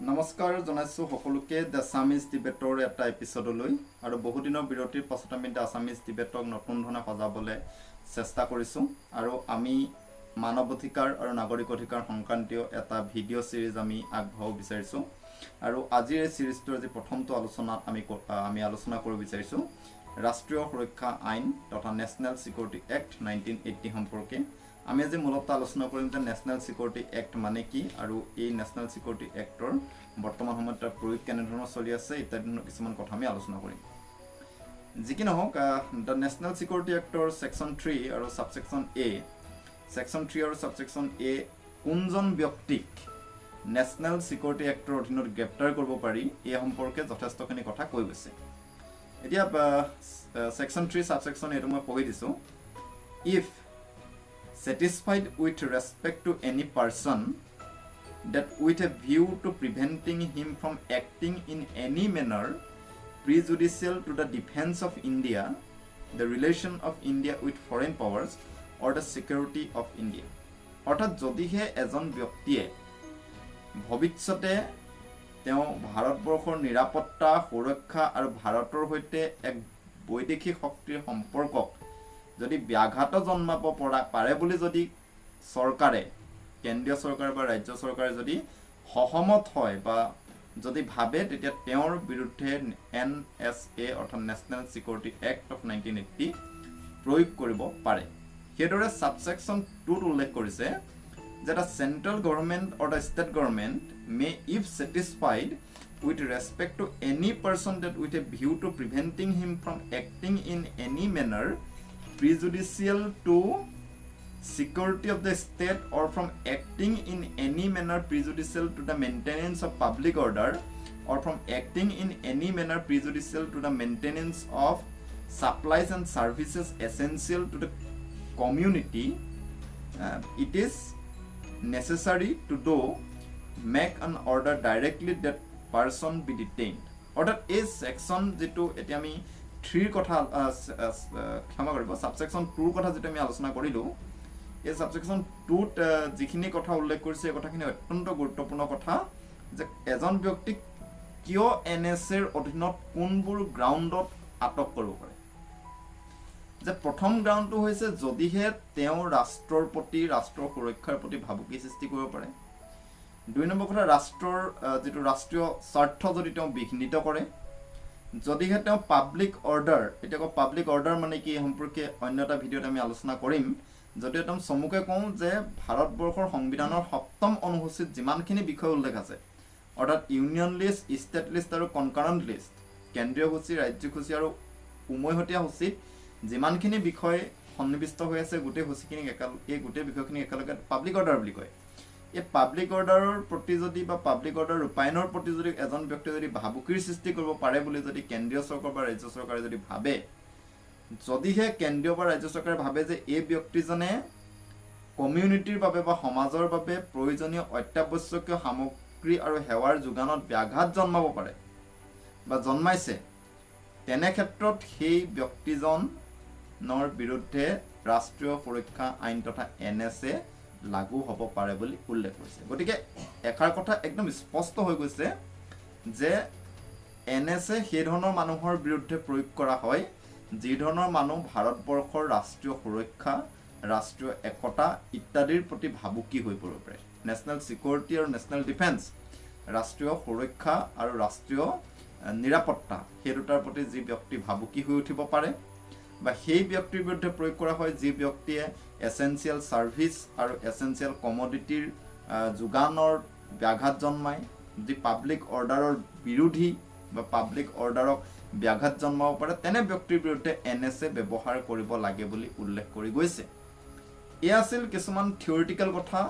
নমস্কাৰ জনাইছোঁ সকলোকে দ্য আছামিজ ডিবেটৰ এটা এপিছডলৈ আৰু বহুদিনৰ বিৰতিৰ পাছত আমি দ্য আছামিজ ডিবেটক নতুন ধৰণে সজাবলৈ চেষ্টা কৰিছোঁ আৰু আমি মানৱ অধিকাৰ আৰু নাগৰিক অধিকাৰ সংক্ৰান্তীয় এটা ভিডিঅ' সিৰিজ আমি আগবঢ়াব বিচাৰিছোঁ আৰু আজিৰ এই সিৰিজটোৰ যি প্ৰথমটো আলোচনাত আমি আলোচনা কৰিব বিচাৰিছোঁ ৰাষ্ট্ৰীয় সুৰক্ষা আইন তথা নেশ্যনেল সিকিউৰিটি এক্ট 1980 সম্পৰ্কে আমি আজি মূলত আলোচনা কৰিম যে নেশ্যনেল সিকিউৰিটি এক্ট মানে কি আৰু এই নেশ্যনেল সিকিউৰিটি এক্টৰ বৰ্তমান সময়ত তাৰ প্ৰয়োগ কেনেধৰণৰ চলি আছে ইত্যাদি কিছুমান কথা আমি আলোচনা কৰিম যি কি নহওক the national security actor section 3 আৰু সাবসেকশন এ সেকশন 3 আৰু সাবসেকশন এ কোনজন ব্যক্তিক নেশ্যনেল সিকিউৰিটি এক্টৰ অধীনত গ্ৰেপ্তাৰ কৰিব পাৰি এই সম্পৰ্কে যথেষ্টখিনি কথা কৈ গৈছে এতিয়া সেকশন 3 সাবসেকশন এটো মই পঢ়ি দিছো if satisfied with respect to any person that with a view to preventing him from acting in any manner prejudicial to the defense of India, the relation of India with foreign powers or the security of India. অৰ্থাৎ যদিহে এজন ব্যক্তিয়ে ভৱিষ্যতে তেওঁ ভাৰতবৰ্ষৰ নিৰাপত্তা সুৰক্ষা আৰু ভাৰতৰ সৈতে এক বৈদেশিক শক্তিৰ সম্পৰ্কক যদি ব্যাঘাত জন্মাব পাৰে বুলি যদি চৰকাৰে কেন্দ্ৰীয় চৰকাৰ বা ৰাজ্য চৰকাৰে যদি সহমত হয় বা যদি ভাবে তেতিয়া তেওঁৰ বিৰুদ্ধে NSA অৰ্থাৎ নেশ্যনেল সিকিউৰিটি এক্ট অফ 1980 প্ৰয়োগ কৰিব পাৰে হেদৰে সাবসেকশন 2 উল্লেখ কৰিছে যে the central government or the state government may if satisfied with respect to any person that with a view to preventing him from acting in any manner prejudicial to security of the state or from acting in any manner prejudicial to the maintenance of public order or from acting in any manner prejudicial to the maintenance of supplies and services essential to the community it is necessary to do make an order directly that person be detained অৰ্থাৎ এই section যেটো এতিয়া আমি 3 কথা ক্ষমা কৰিব subsection 2 কথা যেটা আমি আলোচনা কৰিলো এই সাবসেকশন 2 ত যিখিনি কথা উল্লেখ কৰিছে এই কথাখিনি অত্যন্ত গুৰুত্বপূৰ্ণ কথা যে এজন ব্যক্তিক কিয় NSA ৰ অধীনত কোনবোৰ গ্ৰাউণ্ডত আটক কৰিব পাৰে যে প্ৰথম গ্ৰাউণ্ডটো হৈছে যদিহে তেওঁ ৰাষ্ট্ৰৰ প্ৰতি ৰাষ্ট্ৰৰ সুৰক্ষাৰ প্ৰতি ভাবুকি সৃষ্টি কৰিব পাৰে দুই নম্বৰ কথা ৰাষ্ট্ৰৰ যেটো ৰাষ্ট্ৰীয় স্বাৰ্থ যদি তেওঁ বিঘ্নিত কৰে যদিহে তেওঁ পাব্লিক অৰ্ডাৰ এটা পাব্লিক অৰ্ডাৰ মানে কি সম্পৰ্কে অন্য এটা ভিডিঅ'ত আমি আলোচনা কৰিম যদি একদম সমুখে কওঁ যে ভাৰতবৰ্ষৰ সংবিধানৰ 7ম অনুসূচীত যিমানখিনি বিষয় উল্লেখ আছে অৰ্থাৎ ইউনিয়ন লিষ্ট ষ্টেট লিষ্ট আৰু কনকাৰেন্ট লিষ্ট কেন্দ্ৰীয় সূচী ৰাজ্যিক সূচী আৰু উমৈহতীয়া সূচীত যিমানখিনি বিষয় সন্নিবিষ্ট হৈ আছে গোটেই সূচীখিনি এই গোটেই বিষয়খিনি একেলগে পাব্লিক অৰ্ডাৰ বুলি কয় এই পাব্লিক অৰ্ডাৰৰ প্ৰতি যদি বা পাব্লিক অৰ্ডাৰ ৰূপায়ণৰ প্ৰতি যদি এজন ব্যক্তি যদি ভাবুকিৰ সৃষ্টি কৰিব পাৰে বুলি যদি কেন্দ্ৰীয় চৰকাৰ বা ৰাজ্য চৰকাৰে যদি ভাবে যদিহে কেন্দ্ৰীয় বা ৰাজ্য চৰকাৰে ভাবে যে এই ব্যক্তিজনে কমিউনিটিৰ বাবে বা সমাজৰ বাবে প্ৰয়োজনীয় অত্যাৱশ্যকীয় সামগ্ৰী আৰু সেৱাৰ যোগানত ব্যাঘাত জন্মাব পাৰে বা জন্মাইছে তেনে ক্ষেত্ৰত সেই ব্যক্তিজনৰ বিৰুদ্ধে ৰাষ্ট্ৰীয় সুৰক্ষা আইন তথা NSA লাগু হ'ব পাৰে বুলি উল্লেখ কৰিছে গতিকে এখাৰ কথা একদম স্পষ্ট হৈ গৈছে যে NSA সেই ধৰণৰ মানুহৰ বিৰুদ্ধে প্ৰয়োগ কৰা হয় যি ধৰণৰ মানুহ ভাৰতবৰ্ষৰ ৰাষ্ট্ৰীয় সুৰক্ষা ৰাষ্ট্ৰীয় একতা ইত্যাদিৰ প্ৰতি ভাবুকি হৈ পৰিব পাৰে নেশ্যনেল সিকিউৰিটি আৰু নেশ্যনেল ডিফেন্স ৰাষ্ট্ৰীয় সুৰক্ষা আৰু ৰাষ্ট্ৰীয় নিৰাপত্তা সেই দুটাৰ প্ৰতি যি ব্যক্তি ভাবুকি হৈ উঠিব পাৰে বা সেই ব্যক্তিৰ বিৰুদ্ধে প্ৰয়োগ কৰা হয় যি ব্যক্তিয়ে এসেনশিয়াল সাৰ্ভিস আৰু এসেনশিয়াল কমোডিটিৰ যোগানৰ ব্যাঘাত জন্মায় যি পাব্লিক অৰ্ডাৰৰ বিৰোধী বা পাব্লিক অৰ্ডাৰক ব্যাঘাত জন্মাব পাৰে তেনে ব্যক্তিৰ বিৰুদ্ধে NSA ব্যৱহাৰ কৰিব লাগে বুলি উল্লেখ কৰি গৈছে এই আছিল কিছুমান থিওৰিটিক্যাল কথা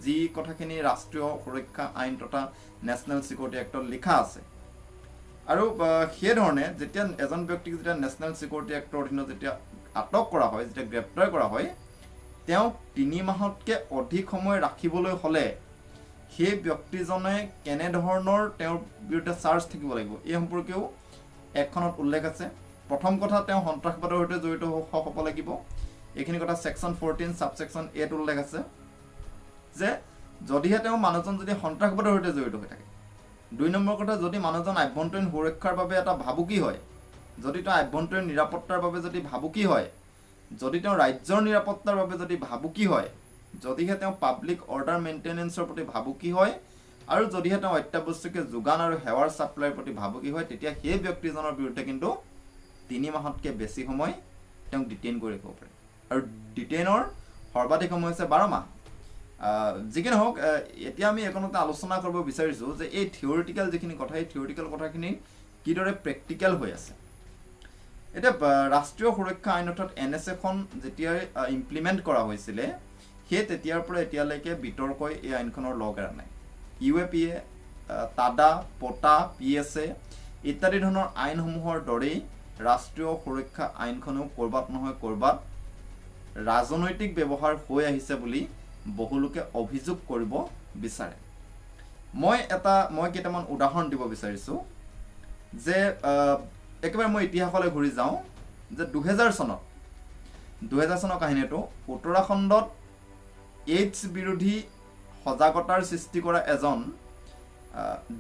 যি কথাখিনি ৰাষ্ট্ৰীয় সুৰক্ষা আইন তথা নেশ্যনেল সিকিউৰিটি এক্টত লিখা আছে আৰু সেই ধৰণে যেতিয়া এজন ব্যক্তিক যেতিয়া নেশ্যনেল সিকিউৰিটি এক্টৰ অধীনত যেতিয়া আটক কৰা হয় যেতিয়া গ্ৰেপ্তাৰ কৰা হয় তেওঁ 3 মাহতকৈ অধিক সময় ৰাখিবলৈ হলে সেই ব্যক্তিজনে কেনে ধৰণৰ তেওঁৰ বিৰুদ্ধে চাৰ্জ থাকিব লাগিব এই সম্পৰ্কেও একখনত উল্লেখ আছে প্ৰথম কথা তেওঁ সন্ত্ৰাসবাদৰ সৈতে জড়িত হ'ব লাগিব এইখিনি কথা সেকশন 14 সাবসেকশন 8 উল্লেখ আছে যে যদিহে তেওঁ মানুহজন যদি সন্ত্ৰাসবাদৰ সৈতে জড়িত হৈ থাকে 2 নম্বৰ কথা, যদি মানুহজন আভ্যন্তৰীণ সুৰক্ষাৰ বাবে এটা ভাবুকি হয়, যদি তেওঁ আভ্যন্তৰীণ নিৰাপত্তাৰ বাবে যদি ভাবুকি হয়, যদি তেওঁ ৰাজ্যৰ নিৰাপত্তাৰ বাবে যদি ভাবুকি হয়, যদিহে তেওঁ পাব্লিক অৰ্ডাৰ মেইনটেনেন্সৰ প্ৰতি ভাবুকি হয়, আৰু যদিহে তেওঁ অত্যাৱশ্যকীয় যোগান আৰু সেৱাৰ ছাপ্লাইৰ প্ৰতি ভাবুকি হয়, তেতিয়া সেই ব্যক্তিজনৰ বিৰুদ্ধে কিন্তু 3 মাহতকৈ বেছি সময় তেওঁক ডিটেইন কৰি ৰাখিব পাৰে। আৰু ডিটেইনৰ সৰ্বাধিক সময় হৈছে 12 মাহ। যি কি নহওক, এতিয়া আমি এইকণতে আলোচনা কৰিব বিচাৰিছোঁ যে এই থিয়ৰিটিকেল যিখিনি কথা, এই থিয়ৰিটিকেল কথাখিনি কিদৰে প্ৰেক্টিকেল হৈ আছে। এতিয়া ৰাষ্ট্ৰীয় সুৰক্ষা আইন অৰ্থাৎ NSA-খন যেতিয়াই ইমপ্লিমেণ্ট কৰা হৈছিলে, সেই তেতিয়াৰ পৰা এতিয়ালৈকে বিতৰ্কই এই আইনখনৰ লগ এৰা নাই। UAPA, টাডা, পটা, PSA ইত্যাদি ধৰণৰ আইনসমূহৰ দৰেই ৰাষ্ট্ৰীয় সুৰক্ষা আইনখনেও ক'ৰবাত নহয় ক'ৰবাত ৰাজনৈতিক ব্যৱহাৰ হৈ আহিছে বুলি বহুলোকে অভিযোগ কৰিব বিচাৰে। মই কেইটামান উদাহৰণ দিব বিচাৰিছোঁ যে একেবাৰে মই ইতিহাসলৈ ঘূৰি যাওঁ যে 2000 চনৰ কাহিনীটো, উত্তৰাখণ্ডত AIDS বিৰোধী সজাগতাৰ সৃষ্টি কৰা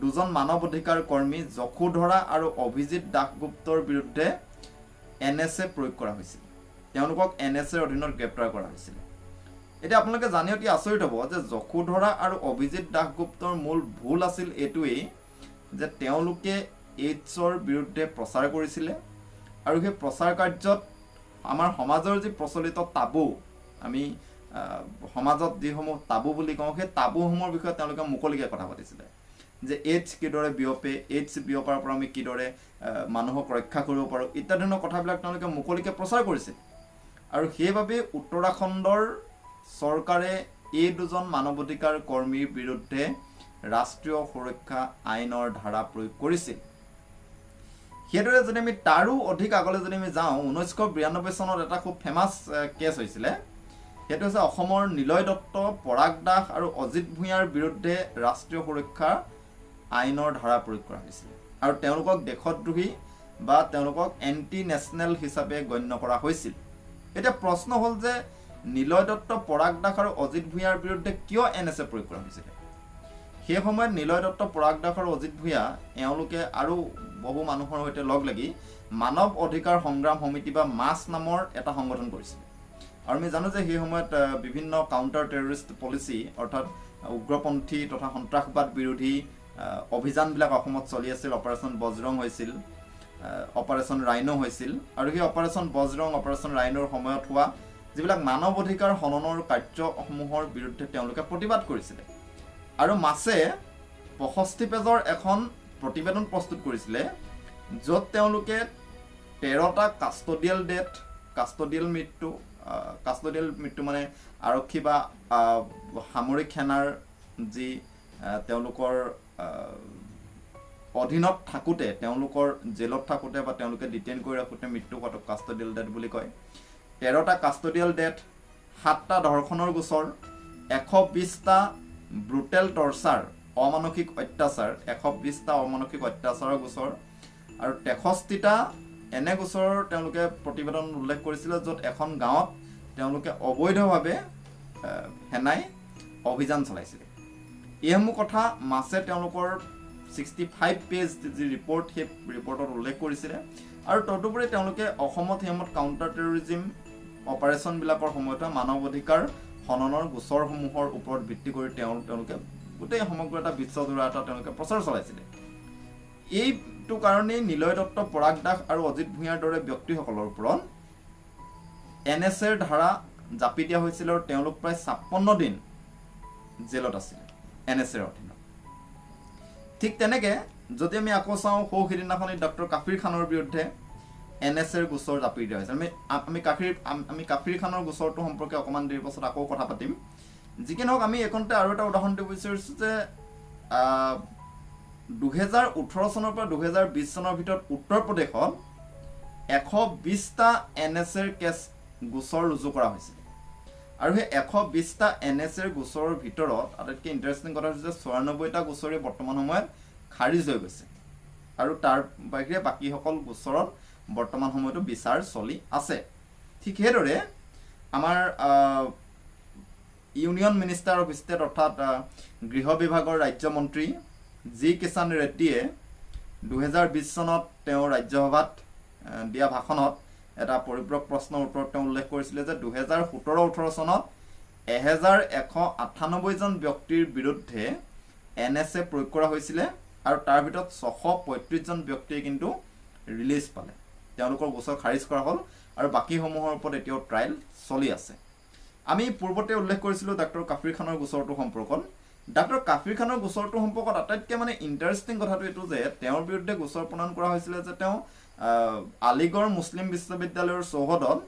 দুজন মানৱ অধিকাৰ কৰ্মী যশোধৰা আৰু অভিজিত দাসগুপ্তৰ বিৰুদ্ধে NSA প্ৰয়োগ কৰা হৈছিল। তেওঁলোকক NSAৰ অধীনত গ্ৰেপ্তাৰ কৰা হৈছিল। এতিয়া আপোনালোকে জানি অতি আচৰিত হ'ব যে যশোধৰা আৰু অভিজিত দাসগুপ্তৰ মূল ভুল আছিল এইটোৱেই যে তেওঁলোকে AIDS-ৰ বিৰুদ্ধে প্ৰচাৰ কৰিছিলে, আৰু সেই প্ৰচাৰ কাৰ্যত আমাৰ সমাজৰ যি প্ৰচলিত টাবু, আমি সমাজত যিসমূহ টাবু বুলি কওঁ, সেই টাবুসমূহৰ বিষয়ে তেওঁলোকে মুকলিকৈ কথা পাতিছিলে যে AIDS কিদৰে বিয়পে, AIDS বিয়পাৰ পৰা আমি কিদৰে মানুহক ৰক্ষা কৰিব পাৰোঁ ইত্যাদি ধৰণৰ কথাবিলাক তেওঁলোকে মুকলিকৈ প্ৰচাৰ কৰিছিল। আৰু সেইবাবে উত্তৰাখণ্ডৰ চৰকাৰে এই দুজন মানৱ অধিকাৰ কৰ্মীৰ বিৰুদ্ধে ৰাষ্ট্ৰীয় সুৰক্ষা আইনৰ ধাৰা প্ৰয়োগ কৰিছিল। সেইদৰে যদি আমি তাৰো অধিক আগলৈ যদি আমি যাওঁ, 1992 চনত এটা খুব ফেমাছ কেছ হৈছিলে। সেইটো হৈছে অসমৰ নিলয় দত্ত, পৰাগ দাস আৰু অজিত ভূঞাৰ বিৰুদ্ধে ৰাষ্ট্ৰীয় সুৰক্ষা আইনৰ ধাৰা প্ৰয়োগ কৰা হৈছিল, আৰু তেওঁলোকক দেশদ্ৰোহী বা তেওঁলোকক এণ্টি নেশ্যনেল হিচাপে গণ্য কৰা হৈছিল। এতিয়া প্ৰশ্ন হ'ল যে নিলয় দত্ত, পৰাগ দাস আৰু অজিত ভূঞাৰ বিৰুদ্ধে কিয় NSA প্ৰয়োগ কৰা হৈছিলে? সেই সময়ত নিলয় দত্ত, পৰাগ দাস আৰু অজিত ভূঞা এওঁলোকে আৰু বহু মানুহৰ সৈতে লগ লাগি মানৱ অধিকাৰ সংগ্ৰাম সমিতি বা মাছ নামৰ এটা সংগঠন কৰিছিল। আৰু আমি জানো যে সেই সময়ত বিভিন্ন কাউণ্টাৰ টেৰৰিষ্ট পলিচি অৰ্থাৎ উগ্ৰপন্থী তথা সন্ত্ৰাসবাদ বিৰোধী অভিযানবিলাক অসমত চলি আছিল। অপাৰেশ্যন বজৰং হৈছিল, অপাৰেশ্যন ৰাইনো হৈছিল, আৰু সেই অপাৰেশ্যন বজৰং, অপাৰেশ্যন ৰাইনোৰ সময়ত হোৱা যিবিলাক মানৱ অধিকাৰ হননৰ কাৰ্যসমূহৰ বিৰুদ্ধে তেওঁলোকে প্ৰতিবাদ কৰিছিলে। আৰু মাছে 65 পেজৰ এখন প্ৰতিবেদন প্ৰস্তুত কৰিছিলে, য'ত তেওঁলোকে 13টা কাষ্টডিয়েল মৃত্যু মানে আৰক্ষী বা সামৰিক সেনাৰ যি তেওঁলোকৰ অধীনত থাকোঁতে, তেওঁলোকৰ জেলত থাকোঁতে বা তেওঁলোকে ডিটেইন কৰি ৰাখোঁতে মৃত্যু হোৱাটো কাষ্টডিয়েল ডেথ বুলি কয়। 13টা কাষ্টডিয়েল ডেথ, 7টা ধৰ্ষণৰ গোচৰ, 120টা ব্ৰুটেল টৰ্চাৰ, অমানসিক অত্যাচাৰ, 120টা অমানসিক অত্যাচাৰৰ গোচৰ, আৰু 63টা এনে গোচৰৰ তেওঁলোকে প্ৰতিবেদন উল্লেখ কৰিছিলে য'ত এখন গাঁৱত তেওঁলোকে অবৈধভাৱে সেনাই অভিযান চলাইছিলে। এইসমূহ কথা মাছে তেওঁলোকৰ 65 পেজ যি ৰিপৰ্ট, সেই ৰিপৰ্টত উল্লেখ কৰিছিলে। আৰু তদুপৰি তেওঁলোকে অসমত সেইসময়ত কাউণ্টাৰ টেৰৰিজিম অপাৰেশ্যনবিলাকৰ সময়ত মানৱ অধিকাৰ হননৰ গোচৰসমূহৰ ওপৰত ভিত্তি কৰি তেওঁলোকে গোটেই সমগ্ৰ এটা বিশ্বজোৰা এটা তেওঁলোকে প্ৰচাৰ চলাইছিলে। এইটো কাৰণেই নিলয় দত্ত, পৰাগ দাস আৰু অজিত ভূঞাৰ দৰে ব্যক্তিসকলৰ ওপৰত NSAৰ ধাৰা জাপি দিয়া হৈছিল, আৰু তেওঁলোক প্ৰায় 56 দিন জেলত আছিল NSAৰ অধীনত। ঠিক তেনেকৈ যদি আমি আকৌ চাওঁ, সিদিনাখনি ডক্টৰ কাফিৰ খানৰ বিৰুদ্ধে NSAৰ গোচৰ জাপি দিয়া হৈছিল। আমি কাফিৰ খানৰ গোচৰটো সম্পৰ্কে অকণমান দেৰি পাছত আকৌ কথা পাতিম। যি কি নহওক, আমি এইখনতে আৰু এটা উদাহৰণ দিব বিচাৰিছোঁ যে 2018 চনৰ পৰা 2020 চনৰ ভিতৰত উত্তৰ প্ৰদেশত 120টা NSAৰ গোচৰ ৰুজু কৰা হৈছিল। আৰু সেই 120টা NSAৰ গোচৰৰ ভিতৰত আটাইতকৈ ইণ্টাৰেষ্টিং কথা হৈছে যে 94টা গোচৰে বৰ্তমান সময়ত খাৰিজ হৈ গৈছে, আৰু তাৰ বাহিৰে বাকীসকল গোচৰত বৰ্তমান সময়তো বিচাৰ চলি আছে। ঠিক সেইদৰে আমাৰ ইউনিয়ন মিনিষ্টাৰ অফ ষ্টেট অৰ্থাৎ গৃহ বিভাগৰ ৰাজ্যমন্ত্ৰী জি কিষাণ ৰেড্ডীয়ে 2020 চনত তেওঁ ৰাজ্যসভাত দিয়া ভাষণত এটা পৰিপূৰক প্ৰশ্নৰ উত্তৰত তেওঁ উল্লেখ কৰিছিলে যে 2017-18 চনত 1198জন ব্যক্তিৰ বিৰুদ্ধে NSA প্ৰয়োগ কৰা হৈছিলে আৰু তাৰ ভিতৰত 635জন ব্যক্তিয়ে কিন্তু ৰিলিজ পালে, তেওঁলোকৰ গোচৰ খাৰিজ কৰা হ'ল আৰু বাকীসমূহৰ ওপৰত এতিয়াও ট্ৰায়েল চলি আছে। আমি পূৰ্বতে উল্লেখ কৰিছিলোঁ ডক্টৰ কাফিৰ খানৰ গোচৰটো সম্পৰ্কত। ডক্টৰ কাফিৰ খানৰ গোচৰটো সম্পৰ্কত আটাইতকৈ মানে ইণ্টাৰেষ্টিং কথাটো এইটো যে তেওঁৰ বিৰুদ্ধে গোচৰ প্ৰণয়ন কৰা হৈছিলে যে তেওঁ আলিগড় মুছলিম বিশ্ববিদ্যালয়ৰ চৌহদত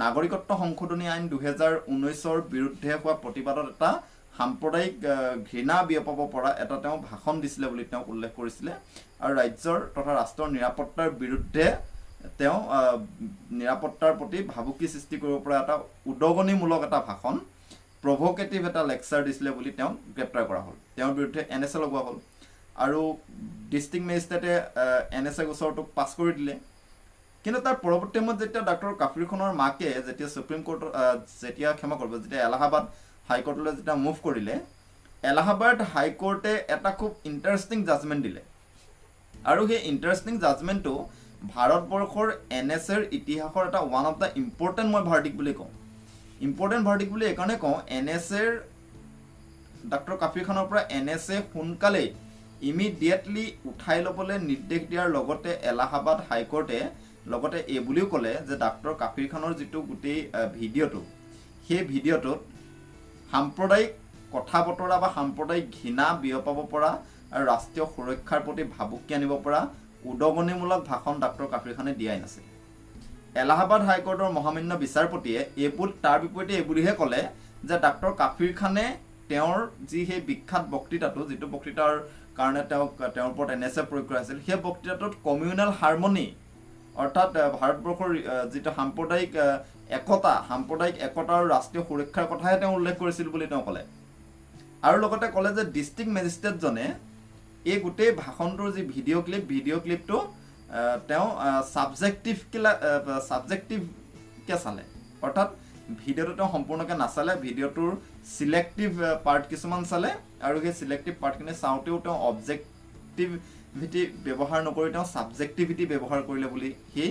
নাগৰিকত্ব সংশোধনী আইন 2019ৰ বিৰুদ্ধে হোৱা প্ৰতিবাদত এটা সাম্প্ৰদায়িক ঘৃণা বিয়পাব পৰা এটা তেওঁ ভাষণ দিছিলে বুলি তেওঁ উল্লেখ কৰিছিলে আৰু ৰাজ্যৰ তথা ৰাষ্ট্ৰৰ নিৰাপত্তাৰ বিৰুদ্ধে তেওঁ নিৰাপত্তাৰ প্ৰতি ভাবুকি সৃষ্টি কৰিব পৰা এটা উদগনিমূলক এটা ভাষণ, প্ৰভোকেটিভ এটা লেকচাৰ দিছিলে বুলি তেওঁ গ্ৰেপ্তাৰ কৰা হ'ল। তেওঁৰ বিৰুদ্ধে NSA লগোৱা হ'ল আৰু ডিষ্ট্ৰিক্ট মেজিষ্ট্ৰেটে NSA গোচৰটোক পাছ কৰি দিলে। কিন্তু তাৰ পৰৱৰ্তী সময়ত যেতিয়া ডক্টৰ কাফিৰ খানৰ মাকে যেতিয়া ছুপ্ৰিম কোৰ্টৰ যেতিয়া এলাহাবাদ হাইকোৰ্টলৈ যেতিয়া মুভ কৰিলে, এলাহাবাদ হাইকোৰ্টে এটা খুব ইণ্টাৰেষ্টিং জাজমেণ্ট দিলে আৰু সেই ইণ্টাৰেষ্টিং জাজমেণ্টটো ভাৰতবৰ্ষৰ NSAৰ ইতিহাসৰ এটা ওৱান অফ দ্য ইম্পৰ্টেণ্ট মই ভাৰ্ডিক্ট বুলি কওঁ। ইম্পৰ্টেণ্ট ভাৰ্ডিক্ট বুলি এইকাৰণে কওঁ, NSAৰ ডক্টৰ কাফিৰ খানৰ পৰা NSA সোনকালেই ইমিডিয়েটলি উঠাই ল'বলৈ নিৰ্দেশ দিয়াৰ লগতে এলাহাবাদ হাইকোৰ্টে লগতে এই বুলিও ক'লে যে ডক্টৰ কাফিৰ খানৰ যিটো গোটেই ভিডিঅ'টো, সেই ভিডিঅ'টোত সাম্প্ৰদায়িক কথা বতৰা বা সাম্প্ৰদায়িক ঘৃণা বিয়পাব পৰা আৰু ৰাষ্ট্ৰীয় সুৰক্ষাৰ প্ৰতি ভাবুকি আনিব পৰা উদগনিমূলক ভাষণ ডক্টৰ কাফিৰ খানে দিয়াই নাছিল। এলাহাবাদ হাইকোৰ্টৰ মহামান্য বিচাৰপতিয়ে তাৰ বিপৰীতে এইবুলিহে ক'লে যে ডক্টৰ কাফিৰ খানে তেওঁৰ যি সেই বিখ্যাত বক্তৃতাটো, যিটো বক্তৃতাৰ কাৰণে তেওঁৰ ওপৰত NSA প্ৰয়োগ কৰা হৈছিল, সেই বক্তৃতাটোত কমিউনেল হাৰমনি অৰ্থাৎ ভাৰতবৰ্ষৰ যিটো সাম্প্ৰদায়িক একতা আৰু ৰাষ্ট্ৰীয় সুৰক্ষাৰ কথাহে তেওঁ উল্লেখ কৰিছিল বুলি তেওঁ ক'লে। আৰু লগতে ক'লে যে ডিষ্ট্ৰিক্ট মেজিষ্ট্ৰেটজনে এই গোটেই ভাষণটোৰ যি ভিডিঅ' ক্লিপটো তেওঁ ছাবজেক্টিভকৈ চালে, অৰ্থাৎ ভিডিঅ'টো তেওঁ সম্পূৰ্ণকৈ নাচালে, ভিডিঅ'টোৰ চিলেক্টিভ পাৰ্ট কিছুমান চালে আৰু সেই চিলেক্টিভ পাৰ্টখিনি চাওঁতেও তেওঁ অবজেক্টিভিটি ব্যৱহাৰ নকৰি তেওঁ ছাবজেক্টিভিটি ব্যৱহাৰ কৰিলে বুলি সেই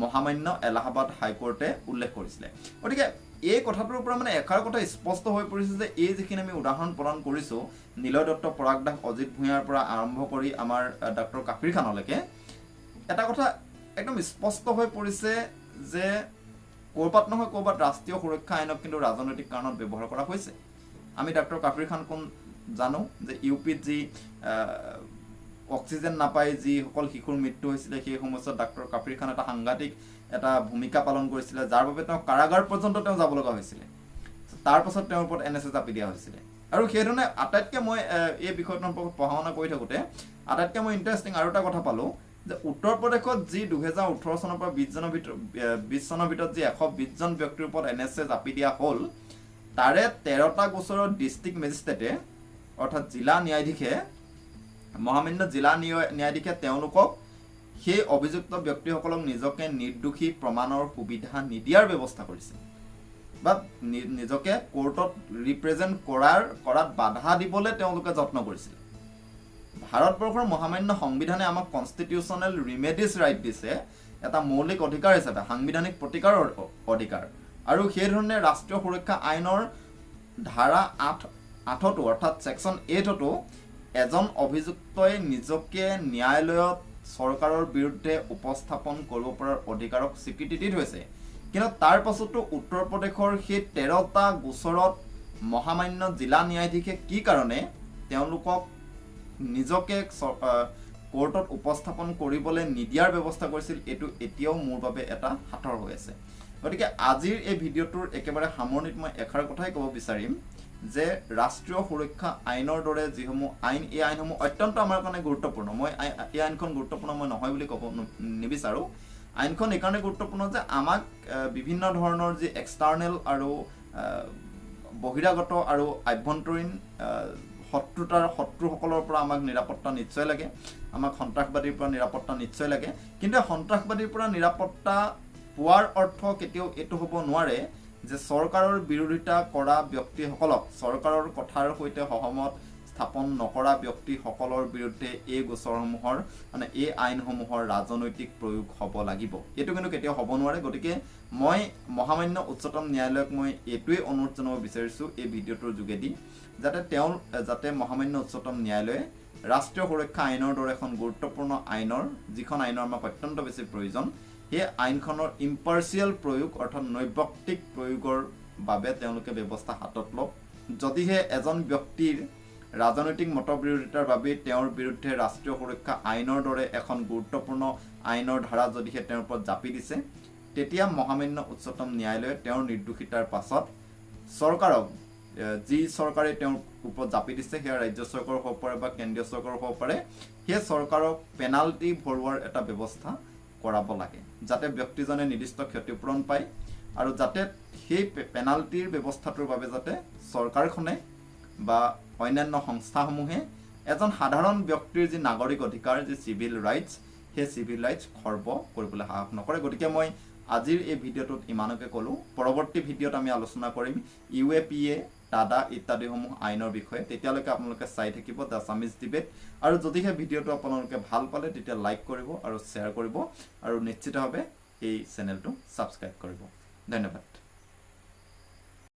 মহামান্য এলাহাবাদ হাইকোৰ্টে উল্লেখ কৰিছিলে। গতিকে এই কথাটোৰ পৰা মানে এষাৰ কথা স্পষ্ট হৈ পৰিছে যে এই যিখিনি আমি উদাহৰণ প্ৰদান কৰিছোঁ, নিলয় দত্ত, পৰাগ দাস, অজিত ভূঞাৰ পৰা আৰম্ভ কৰি আমাৰ ডক্টৰ কাফিৰ খানলৈকে, এটা কথা একদম স্পষ্ট হৈ পৰিছে যে ক'ৰবাত নহয় ক'ৰবাত ৰাষ্ট্ৰীয় সুৰক্ষা আইনক কিন্তু ৰাজনৈতিক কাৰণত ব্যৱহাৰ কৰা হৈছে। আমি ডক্টৰ কাফিৰ খান কোন জানো যে UPত যি অক্সিজেন নাপাই যিসকল শিশুৰ মৃত্যু হৈছিলে, সেই সময়ছোৱাত ডক্টৰ কাফিৰ খান এটা সাংঘাতিক এটা ভূমিকা পালন কৰিছিলে, যাৰ বাবে তেওঁ কাৰাগাৰ পৰ্যন্ত তেওঁ যাব লগা হৈছিলে। তাৰ পাছত তেওঁৰ ওপৰত NSA জাপি দিয়া হৈছিলে। আৰু সেইধৰণে আটাইতকৈ মই এই বিষয়টোৰ সম্পৰ্কত পঢ়া শুনা কৰি থাকোঁতে আটাইতকৈ মই ইণ্টাৰেষ্টিং আৰু এটা কথা পালোঁ যে উত্তৰ প্ৰদেশত যি 2018 চনৰ পৰা 20 চনৰ ভিতৰত যি 120জন ব্যক্তিৰ ওপৰত NSA জাপি দিয়া হ'ল, তাৰে 13টা গোচৰৰ ডিষ্ট্ৰিক্ট মেজিষ্ট্ৰেটে অৰ্থাৎ জিলা ন্যায়াধীশে, মহামান্য জিলা ন্যায়াধীশে তেওঁলোকক সেই অভিযুক্ত ব্যক্তিসকলক নিজকে নিৰ্দোষী প্ৰমাণৰ সুবিধা নিদিয়াৰ ব্যৱস্থা কৰিছে বা নিজকে কোৰ্টত ৰিপ্ৰেজেণ্ট কৰাত বাধা দিবলৈ তেওঁলোকে যত্ন কৰিছিল। ভাৰতবৰ্ষৰ মহামান্য সংবিধানে আমাক কনষ্টিটিউচনেল ৰিমেডিজ ৰাইট দিছে, এটা মৌলিক অধিকাৰ হিচাপে সাংবিধানিক প্ৰতিকাৰৰ অধিকাৰ, আৰু সেইধৰণে ৰাষ্ট্ৰীয় সুৰক্ষা আইনৰ ধাৰা 8 অৰ্থাৎ ছেকশ্যন 8তো এজন অভিযুক্তই নিজকে ন্যায়ালয়ত চৰকাৰৰ বিৰুদ্ধে উপস্থাপন কৰিব পৰাৰ অধিকাৰক স্বীকৃতি দি থৈছে। কিন্তু তাৰ পাছতো উত্তৰ প্ৰদেশৰ সেই 13টা গোচৰত মহামান্য জিলা ন্যায়াধীশে কি কাৰণে তেওঁলোকক নিজকে কোৰ্টত উপস্থাপন কৰিবলৈ নিদিয়াৰ ব্যৱস্থা কৰিছিল, এইটো এতিয়াও মোৰ বাবে এটা হাতৰ হৈ আছে। গতিকে আজিৰ এই ভিডিঅ'টোৰ একেবাৰে সামৰণিত মই এষাৰ কথাই ক'ব বিচাৰিম যে ৰাষ্ট্ৰীয় সুৰক্ষা আইনৰ দৰে যিসমূহ আইন, এই আইনসমূহ অত্যন্ত আমাৰ কাৰণে গুৰুত্বপূৰ্ণ। মই এই আইনখন গুৰুত্বপূৰ্ণ মই নহয় বুলি ক'ব নিবিচাৰোঁ। আইনখন এইকাৰণে গুৰুত্বপূৰ্ণ যে আমাক বিভিন্ন ধৰণৰ যি এক্সটাৰ্নেল আৰু বহিৰাগত আৰু আভ্যন্তৰীণ শত্ৰুসকলৰ পৰা আমাক নিৰাপত্তা নিশ্চয় লাগে, আমাক সন্ত্ৰাসবাদীৰ পৰা নিৰাপত্তা নিশ্চয় লাগে। কিন্তু সন্ত্ৰাসবাদীৰ পৰা নিৰাপত্তা পোৱাৰ অৰ্থ কেতিয়াও এইটো হ'ব নোৱাৰে যে চৰকাৰৰ বিৰোধিতা কৰা ব্যক্তিসকলক, চৰকাৰৰ কথাৰ সৈতে সহমত স্থাপন নকৰা ব্যক্তিসকলৰ বিৰুদ্ধে এই গোচৰসমূহৰ মানে এই আইনসমূহৰ ৰাজনৈতিক প্ৰয়োগ হ'ব লাগিব। এইটো কিন্তু কেতিয়াও হ'ব নোৱাৰে। গতিকে মই মহামান্য উচ্চতম ন্যায়ালয়ক মই এইটোৱেই অনুৰোধ জনাব বিচাৰিছোঁ এই ভিডিঅ'টোৰ যোগেদি, যাতে মহামান্য উচ্চতম ন্যায়ালয়ে ৰাষ্ট্ৰীয় সুৰক্ষা আইনৰ দৰে এখন গুৰুত্বপূৰ্ণ আইনৰ, যিখন আইনৰ আমাক অত্যন্ত বেছি প্ৰয়োজন, সেই আইনখনৰ ইম্পাৰ্চিয়েল প্ৰয়োগ অৰ্থাৎ নৈবক্তিক প্ৰয়োগৰ বাবে তেওঁলোকে ব্যৱস্থা হাতত লওক। যদিহে এজন ব্যক্তিৰ ৰাজনৈতিক মতবিৰোধিতাৰ বাবে তেওঁৰ বিৰুদ্ধে ৰাষ্ট্ৰীয় সুৰক্ষা আইনৰ দৰে এখন গুৰুত্বপূৰ্ণ আইনৰ ধাৰা যদিহে তেওঁৰ ওপৰত জাপি দিছে, তেতিয়া মহামান্য উচ্চতম ন্যায়ালয়ে তেওঁৰ নিৰ্দোষিতাৰ পাছত চৰকাৰক, যি চৰকাৰে তেওঁৰ ওপৰত জাপি দিছে, সেয়া ৰাজ্য চৰকাৰ হ'ব পাৰে বা কেন্দ্ৰীয় চৰকাৰ হ'ব পাৰে, সেই চৰকাৰক পেনাল্টি ভৰোৱাৰ এটা ব্যৱস্থা কৰাব লাগে, যাতে ব্যক্তিজনে নিৰ্দিষ্ট ক্ষতিপূৰণ পায় আৰু যাতে সেই পেনাল্টিৰ ব্যৱস্থাটোৰ বাবে যাতে চৰকাৰখনে বা অন্যান্য সংস্থাসমূহে এজন সাধাৰণ ব্যক্তিৰ যি নাগৰিক অধিকাৰ, যি চিভিল ৰাইটছ, সেই চিভিল ৰাইটছ খৰ্ব কৰিবলৈ সাহস নকৰে। গতিকে মই আজিৰ এই ভিডিঅ'টোত ইমানকে ক'লোঁ। পৰৱৰ্তী ভিডিঅ'ত আমি আলোচনা কৰিম UAPA, টাডা ইত্যাদিসমূহ আইনৰ বিষয়ে। তেতিয়ালৈকে আপোনালোকে চাই থাকিব দ্য আছামিজ ডিবেট। আৰু যদিহে ভিডিঅ'টো আপোনালোকে ভাল পালে তেতিয়া লাইক কৰিব আৰু শ্বেয়াৰ কৰিব আৰু নিশ্চিতভাৱে এই চেনেলটো ছাবস্ক্ৰাইব কৰিব। ধন্যবাদ।